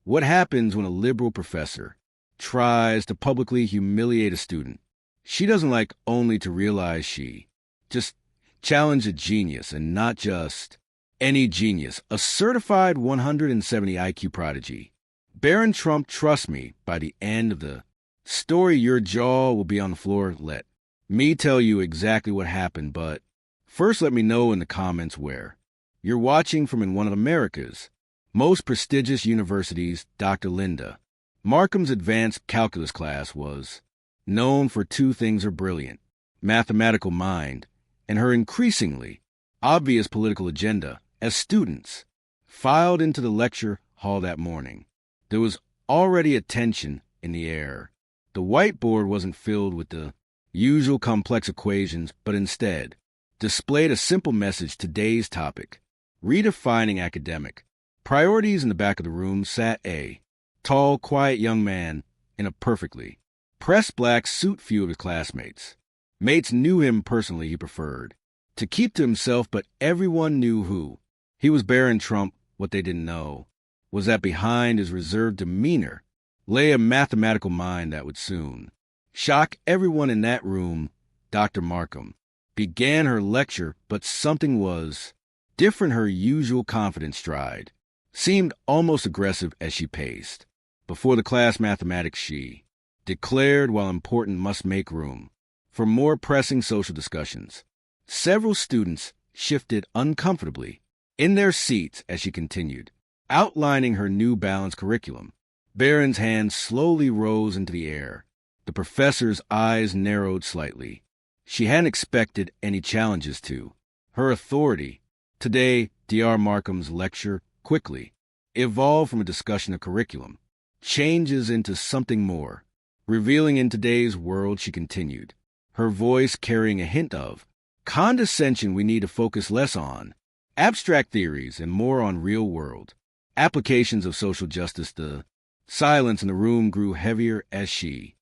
What happens when a liberal professor tries to publicly humiliate a student she doesn't like, only to realize she just challenged a genius, and not just any genius, a certified 170 IQ prodigy. Barron Trump, trust me, by the end of the story, your jaw will be on the floor. Let me tell you exactly what happened, but first let me know in the comments where you're watching from in one of America's most prestigious universities. Dr. Linda Markham's advanced calculus class was known for two things: her brilliant mathematical mind and her increasingly obvious political agenda. As students filed into the lecture hall that morning, there was already a tension in the air. The whiteboard wasn't filled with the usual complex equations, but instead displayed a simple message: today's topic, redefining academic priorities. In the back of the room sat a tall, quiet young man in a perfectly pressed black suit. Few of his classmates knew him personally. He preferred to keep to himself, but everyone knew who he was. Barron Trump. What they didn't know was that behind his reserved demeanor lay a mathematical mind that would soon shock everyone in that room. Dr. Markham began her lecture, but something was different. Her usual confident stride seemed almost aggressive as she paced before the class. Mathematics, she declared, while important, must make room for more pressing social discussions. Several students shifted uncomfortably in their seats as she continued, outlining her new balanced curriculum. Barron's hand slowly rose into the air. The professor's eyes narrowed slightly. She hadn't expected any challenges to her authority. Today, Dr. Markham's lecture quickly evolved from a discussion of curriculum changes into something more revealing. In today's world, she continued, her voice carrying a hint of condescension, we need to focus less on abstract theories and more on real-world applications of social justice. The silence in the room grew heavier as she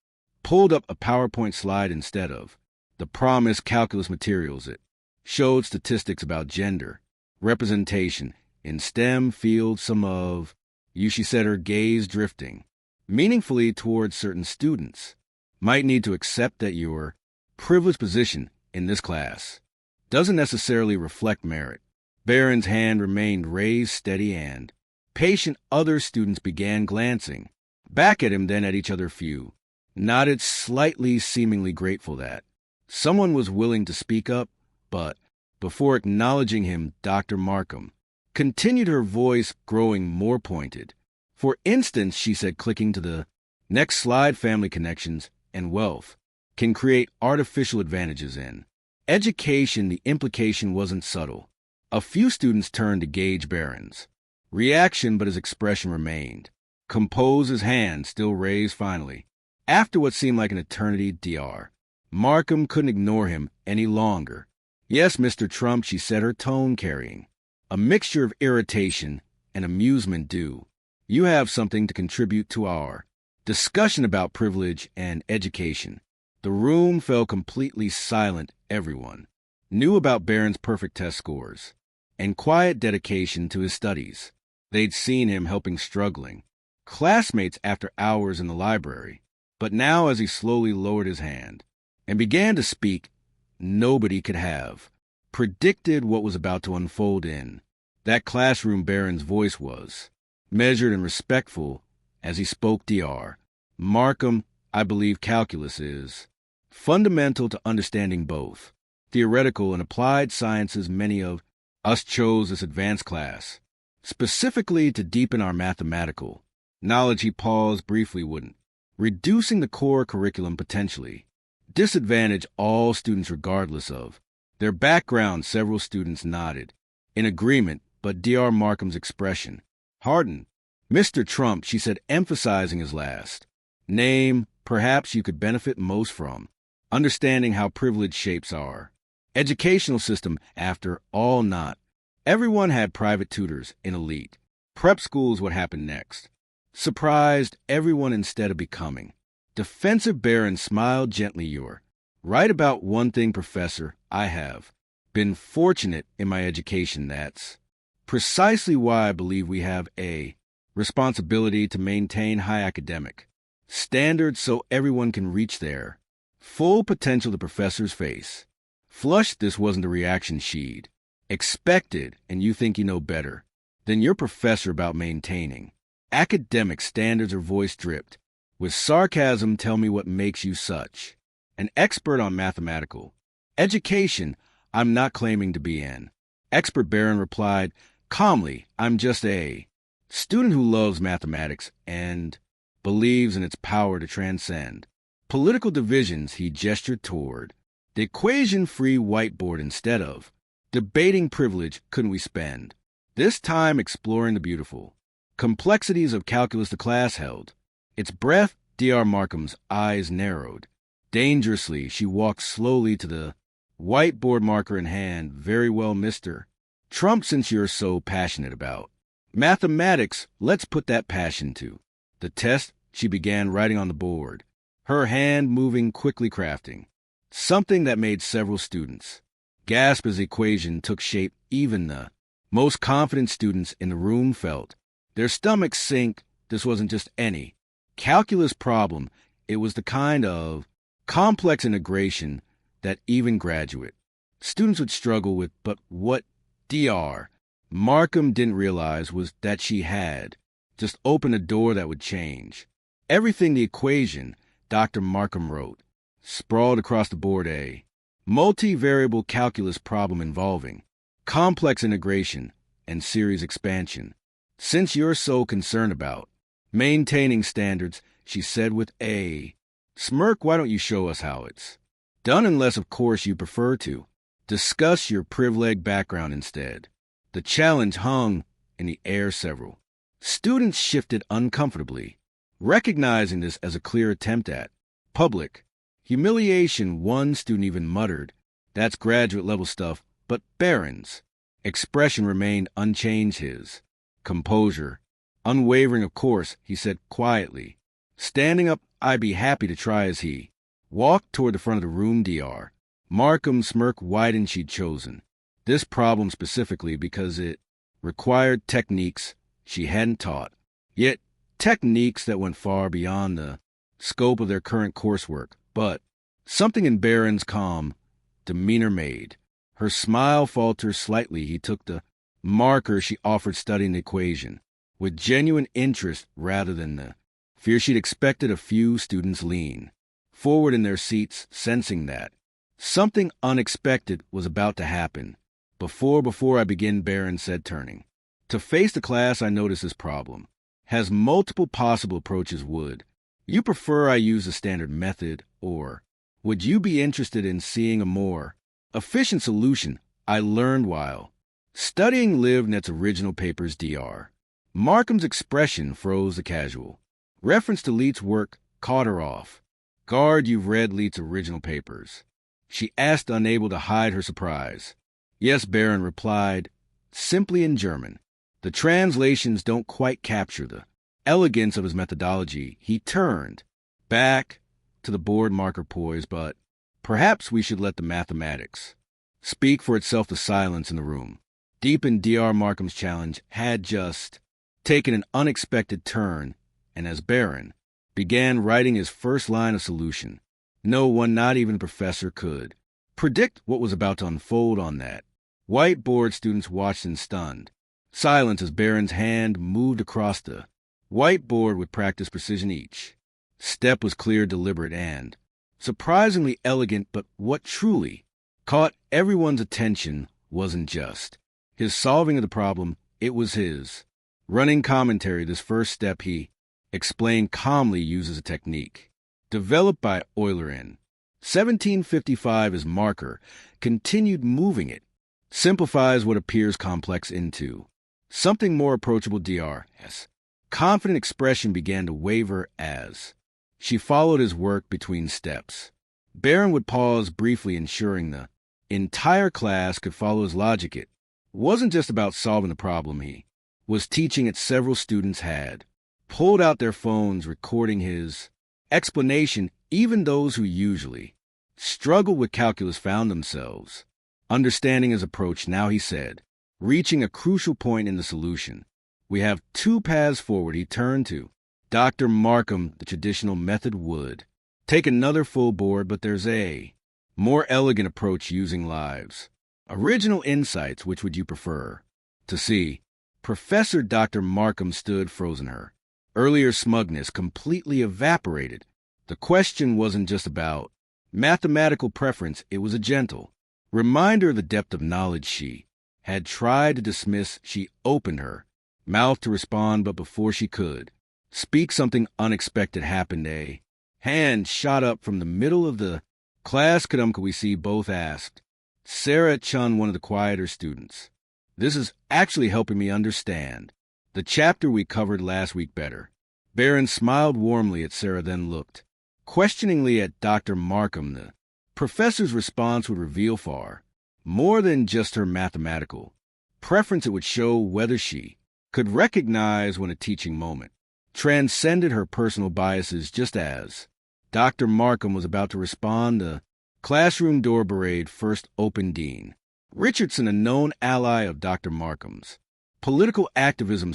pulled up a PowerPoint slide instead of the promised calculus materials. It showed statistics about gender representation in STEM fields. Some of you, she said, her gaze drifting meaningfully towards certain students, might need to accept that your privileged position in this class doesn't necessarily reflect merit. Barron's hand remained raised, steady and patient. Other students began glancing back at him, then at each other. Few nodded slightly, seemingly grateful that someone was willing to speak up, but before acknowledging him, Dr. Markham continued, her voice growing more pointed. For instance, she said, clicking to the next slide, family connections and wealth can create artificial advantages in education. The implication wasn't subtle. A few students turned to gauge Barron's reaction, but his expression remained composed, his hand still raised. Finally, after what seemed like an eternity, Dr. Markham couldn't ignore him any longer. Yes, Mr. Trump, she said, her tone carrying a mixture of irritation and amusement. Do you have something to contribute to our discussion about privilege and education? The room fell completely silent. Everyone knew about Barron's perfect test scores and quiet dedication to his studies. They'd seen him helping struggling classmates after hours in the library. But now, as he slowly lowered his hand and began to speak, nobody could have predicted what was about to unfold in that classroom. Barron's voice was measured and respectful as he spoke. Dr. Markham, I believe calculus is fundamental to understanding both theoretical and applied sciences. Many of us chose this advanced class specifically to deepen our mathematical knowledge. He paused briefly. Wouldn't reducing the core curriculum potentially disadvantage all students regardless of their background? Several students nodded in agreement, but Dr. Markham's expression hardened. Mr. Trump, she said, emphasizing his last name, perhaps you could benefit most from understanding how privilege shapes our educational system. After all, not everyone had private tutors in elite prep schools. What happened next surprised everyone. Instead of becoming defensive, Barron smiled gently. You're right about one thing, Professor. I have been fortunate in my education. That's precisely why I believe we have a responsibility to maintain high academic standards so everyone can reach their full potential. The professor's face flushed. This wasn't the reaction she'd expected. And you think you know better than your professor about maintaining academic standards? Her voice dripped with sarcasm. Tell me what makes you such an expert on mathematical education. I'm not claiming to be an expert, Barron replied calmly. I'm just a student who loves mathematics and believes in its power to transcend political divisions. He gestured toward the equation-free whiteboard. Instead of debating privilege, couldn't we spend this time exploring the beautiful complexities of calculus? The class held its breath. Dr. Markham's eyes narrowed dangerously. She walked slowly to the whiteboard, marker in hand. Very well, Mr. Trump, since you're so passionate about mathematics, let's put that passion to the test. She began writing on the board, her hand moving quickly, crafting something that made several students gasp as the equation took shape. Even the most confident students in the room felt their stomachs sink. This wasn't just any calculus problem. It was the kind of complex integration that even graduate students would struggle with. But what Dr. Markham didn't realize was that she had just opened a door that would change everything. The equation, Dr. Markham wrote, sprawled across the board, a multivariable calculus problem involving complex integration and series expansion. Since you're so concerned about maintaining standards, she said with a smirk, why don't you show us how it's done? Unless, of course, you prefer to discuss your privileged background instead. The challenge hung in the air. Several students shifted uncomfortably, recognizing this as a clear attempt at public humiliation. One student even muttered, that's graduate-level stuff. But Barron's expression remained unchanged, his composure unwavering. Of course, he said quietly, standing up, I'd be happy to try. As he walked toward the front of the room, Dr. Markham's smirk widened. She'd chosen this problem specifically because it required techniques she hadn't taught, yet techniques that went far beyond the scope of their current coursework. But something in Barron's calm demeanor made her smile falter slightly. He took the marker she offered, studying the equation with genuine interest rather than the fear she'd expected. A few students leaned forward in their seats, sensing that something unexpected was about to happen. Before I begin, Barron said, turning to face the class, I notice this problem has multiple possible approaches. Would you prefer I use the standard method, or would you be interested in seeing a more efficient solution I learned while studying lived in its original papers? Dr. Markham's expression froze. The casual reference to Leet's work caught her off guard. You've read Leet's original papers? She asked, unable to hide her surprise. Yes, Barron replied, simply in German. The translations don't quite capture the elegance of his methodology. He turned back to the board, marker poised. But perhaps we should let the mathematics speak for itself. The silence in the room deepened. Dr. Markham's challenge had just taken an unexpected turn, and as Barron began writing his first line of solution, no one, not even the professor, could predict what was about to unfold on that whiteboard. Students watched in stunned silence as Barron's hand moved across the whiteboard with practiced precision. Each step was clear, deliberate, and surprisingly elegant. But what truly caught everyone's attention wasn't just his solving of the problem, it was his running commentary. This first step, he explained calmly, uses a technique developed by Euler in 1755. His marker continued moving it, simplifies what appears complex into something more approachable. Dr's confident expression began to waver as she followed his work between steps. Barron would pause briefly, ensuring the entire class could follow his logic. It wasn't just about solving the problem he was teaching it. Several students had pulled out their phones, recording his explanation. Even those who usually struggled with calculus found themselves understanding his approach now. He said, reaching a crucial point in the solution, We have two paths forward, he turned to. Dr. Markham, the traditional method would take another full board, but there's a more elegant approach using lives. Original insights, which would you prefer? To see. Professor Dr. Markham stood frozen her. Earlier smugness completely evaporated. The question wasn't just about mathematical preference, it was a gentle reminder of the depth of knowledge she had tried to dismiss. She opened her mouth to respond, but before she could speak, something unexpected happened. A hand shot up from the middle of the class. Could we see? Both asked. Sarah Chun, one of the quieter students. This is actually helping me understand the chapter we covered last week better. Barron smiled warmly at Sarah, then looked questioningly at Dr. Markham. The professor's response would reveal far more than just her mathematical preference. It would show whether she could recognize when a teaching moment transcended her personal biases. Just as Dr. Markham was about to respond, the classroom door barrade first opened. Dean Richardson, a known ally of Dr. Markham's political activism,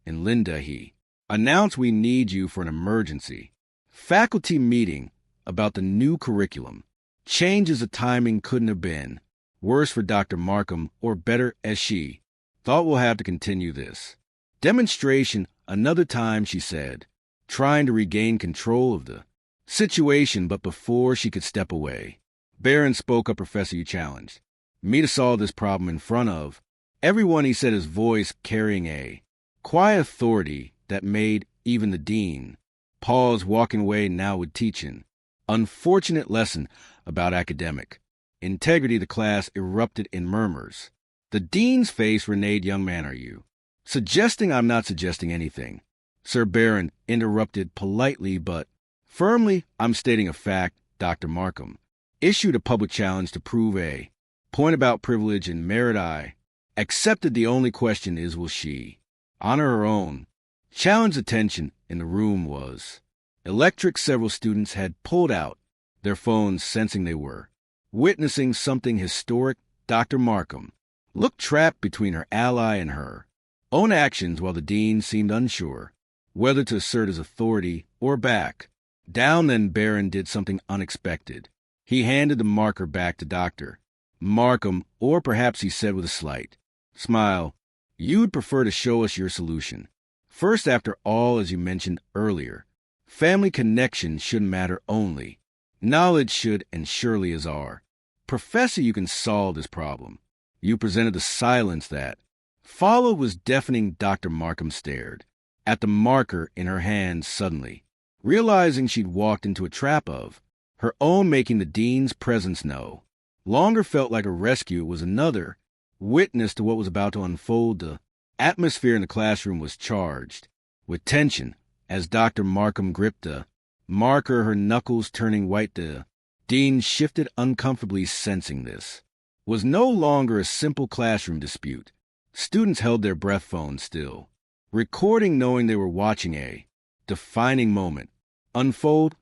and Linda, he announced, "We need you for an emergency faculty meeting about the new curriculum changes." The timing couldn't have been worse for Dr. Markham, or better, as she thought. "We'll have to continue this demonstration another time," she said, trying to regain control of the situation. But before she could step away, Barron spoke up. "Professor, you challenged me to solve this problem in front of everyone," he said, his voice carrying a quiet authority that made even the dean pause. Walking away now would teach an unfortunate lesson about academic integrity. The class erupted in murmurs. The dean's face reneged. "Young man, are you suggesting?" "I'm not suggesting anything, Sir." Barron interrupted politely but firmly. "I'm stating a fact." Dr. Markham issued a public challenge to prove a point about privilege and merit. I accepted. The only question is, will she honor her own challenge? The tension in the room was electric. Several students had pulled out their phones, sensing they were witnessing something historic. Dr. Markham looked trapped between her ally and her own actions, while the dean seemed unsure whether to assert his authority or back down. Then Barron did something unexpected. He handed the marker back to Dr. Markham, or perhaps he said with a slight smile, "You'd prefer to show us your solution first. After all, as you mentioned earlier, family connections shouldn't matter, only knowledge should, and surely as our professor you can solve this problem." You presented. The silence that followed was deafening. Dr. Markham stared at the marker in her hand, suddenly realizing she'd walked into a trap of her own making. The dean's presence no longer felt like a rescue. It was another witness to what was about to unfold. The atmosphere in the classroom was charged with tension as Dr. Markham gripped the marker, her knuckles turning white. The dean shifted uncomfortably, sensing this was no longer a simple classroom dispute. Students held their breath, phones still recording, knowing they were watching a defining moment unfold.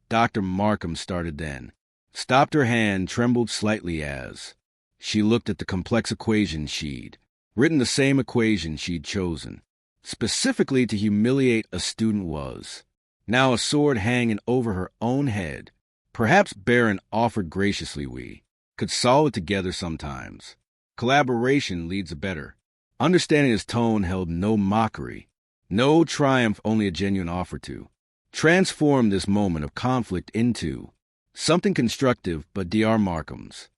Dr. Markham started, then stopped. Her hand trembled slightly as she looked at the complex equation she'd written. The same equation she'd chosen specifically to humiliate a student was now a sword hanging over her own head. Perhaps, Barron offered graciously, we could solve it together sometimes. Collaboration leads a better understanding. His tone held no mockery, no triumph, only a genuine offer to transform this moment of conflict into something constructive. But Dr. Markham's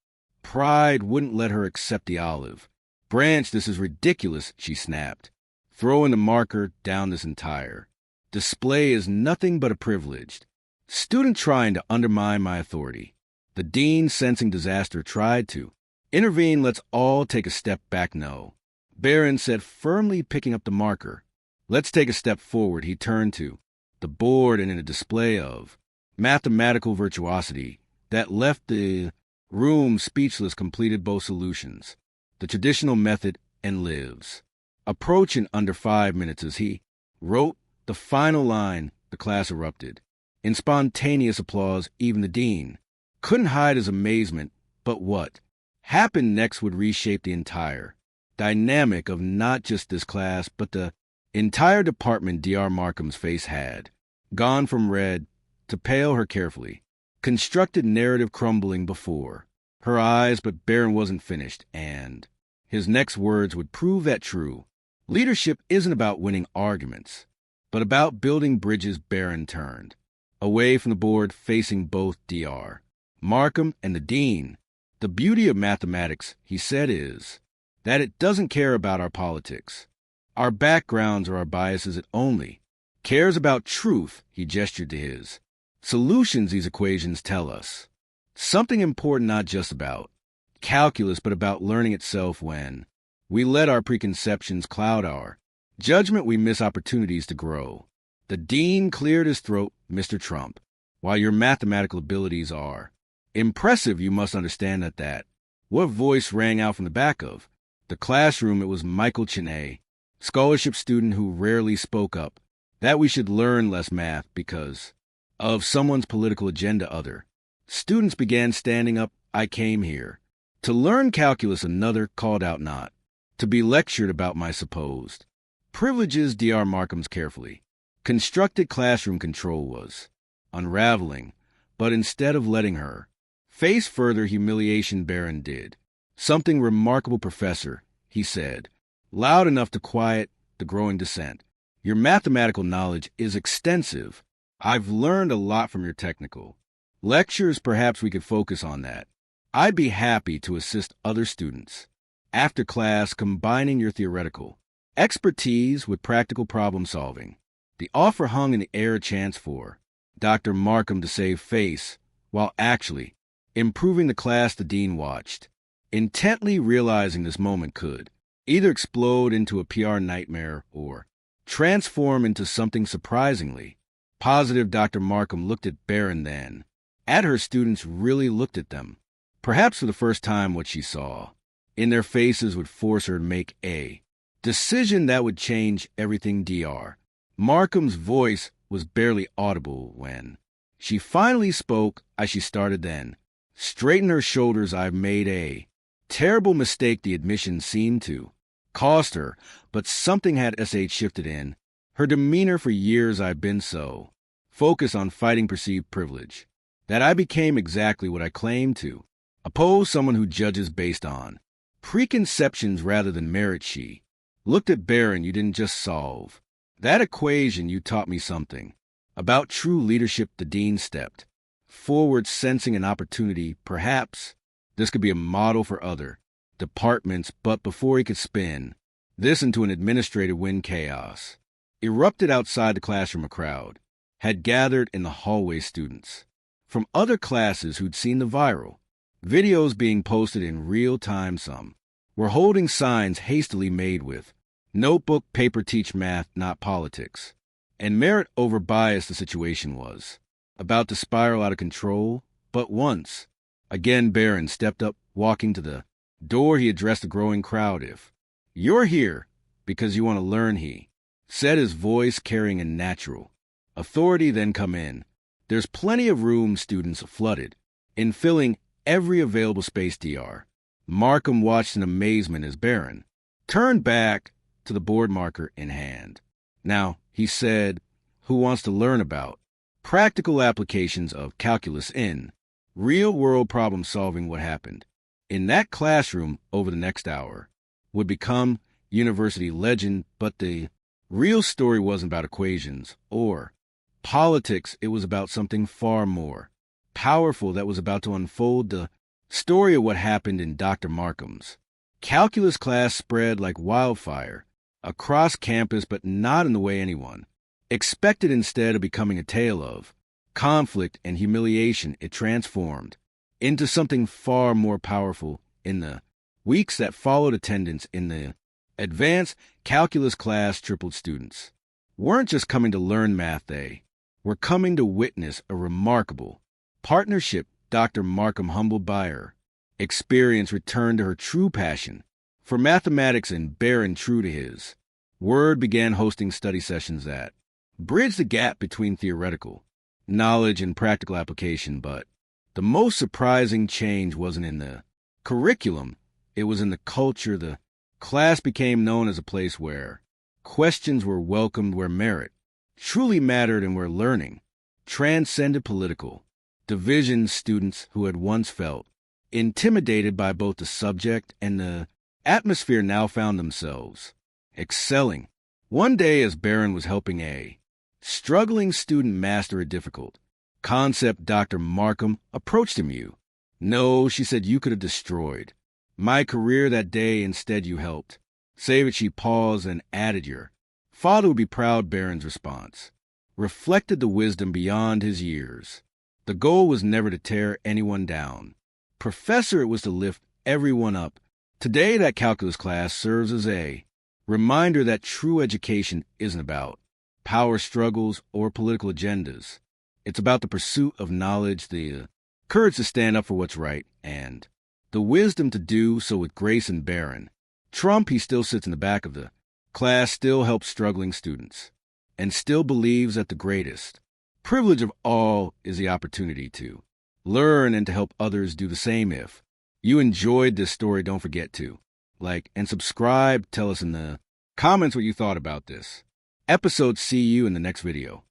pride wouldn't let her accept the olive branch. "This is ridiculous," she snapped, throwing the marker down. "This entire display is nothing but a privileged student trying to undermine my authority." The dean, sensing disaster, tried to intervene. "Let's all take a step back." "No," Barron said firmly, picking up the marker. "Let's take a step forward." He turned to the board, and in a display of mathematical virtuosity that left the room speechless, completed both solutions, the traditional method and Liv's approach, in under 5 minutes. As he wrote the final line, the class erupted in spontaneous applause. Even the dean couldn't hide his amazement. But what happened next would reshape the entire dynamic of not just this class, but the entire department Dr. Markham's face had. Gone from red to pale her carefully. Constructed narrative crumbling before her eyes, but Barron wasn't finished, and his next words would prove that true. Leadership isn't about winning arguments, but about building bridges. Barron turned away from the board, facing both Dr. Markham and the dean. The beauty of mathematics, he said, is that it doesn't care about our politics, our backgrounds, or our biases. It only cares about truth. He gestured to his solutions. These equations tell us something important, not just about calculus, but about learning itself. When we let our preconceptions cloud our judgment, we miss opportunities to grow. The dean cleared his throat. Mr. Trump, while your mathematical abilities are impressive, you must understand that. What voice rang out from the back of the classroom? It was Michael Cheney, scholarship student who rarely spoke up. That we should learn less math because of someone's political agenda. Other students began standing up. I came here to learn calculus. Another called out, not to be lectured about my supposed privileges. Dr. Markham's carefully constructed classroom control was unraveling, but instead of letting her face further humiliation, Barron did something remarkable. Professor, he said, loud enough to quiet the growing dissent. Your mathematical knowledge is extensive. I've learned a lot from your technical lectures. Perhaps we could focus on that. I'd be happy to assist other students after class, combining your theoretical expertise with practical problem solving. The offer hung in the air, a chance for Dr. Markham to save face while actually improving the class. The dean watched intently, realizing this moment could either explode into a PR nightmare or transform into something surprisingly positive. Dr. Markham looked at Barron, then at her students, really looked at them. Perhaps for the first time, what she saw in their faces would force her to make a decision that would change everything. Dr. Markham's voice was barely audible when she finally spoke. She started then straightened her shoulders. I've made a terrible mistake. The admission seemed to cost her, but something had shifted in her demeanor. For years I've been so focused on fighting perceived privilege that I became exactly what I claimed to oppose, someone who judges based on preconceptions rather than merit. She looked at Barron. You didn't just solve that equation, you taught me something about true leadership. The dean stepped forward, sensing an opportunity. Perhaps this could be a model for other departments, but before he could spin this into an administrative win, chaos erupted outside the classroom. A crowd had gathered in the hallway. Students from other classes who'd seen the viral videos being posted in real time. Some were holding signs hastily made with notebook paper, teach math, not politics, and merit over bias. The situation was about to spiral out of control, but once again Barron stepped up, walking to the door. He addressed the growing crowd. If you're here because you want to learn, he said, his voice carrying a natural authority, then come in. There's plenty of room. Students flooded in, filling every available space. Dr. Markham watched in amazement as Barron turned back to the board, marker in hand. Now, he said, who wants to learn about practical applications of calculus in real-world problem solving? What happened in that classroom over the next hour would become university legend, but the real story wasn't about equations or politics. It was about something far more powerful that was about to unfold. The story of what happened in Dr. Markham's calculus class spread like wildfire across campus, but not in the way anyone expected. Instead of becoming a tale of conflict and humiliation, it transformed into something far more powerful. In the weeks that followed, attendance in the advanced calculus class tripled. Students weren't just coming to learn math, they were coming to witness a remarkable partnership. Dr. Markham, humbled by her experience, returned to her true passion for mathematics, and Barron, true to his word, began hosting study sessions that bridged the gap between theoretical knowledge and practical application. But the most surprising change wasn't in the curriculum, it was in the culture. The Class became known as a place where questions were welcomed, where merit truly mattered, and where learning transcended political divisions. Students who had once felt intimidated by both the subject and the atmosphere now found themselves excelling. One day, as Barron was helping a struggling student master a difficult concept, Dr. Markham approached him. "You no," she said, "you could have destroyed my career that day. Instead, you helped save it." She paused and added, "Your father would be proud." Barron's response reflected the wisdom beyond his years. The goal was never to tear anyone down, Professor, it was to lift everyone up. Today, that calculus class serves as a reminder that true education isn't about power struggles or political agendas. It's about the pursuit of knowledge, the courage to stand up for what's right, and the wisdom to do so with grace. And Barron Trump, he still sits in the back of the class, still helps struggling students, and still believes that the greatest privilege of all is the opportunity to learn and to help others do the same. If you enjoyed this story, don't forget to like and subscribe. Tell us in the comments what you thought about this episode. See you in the next video.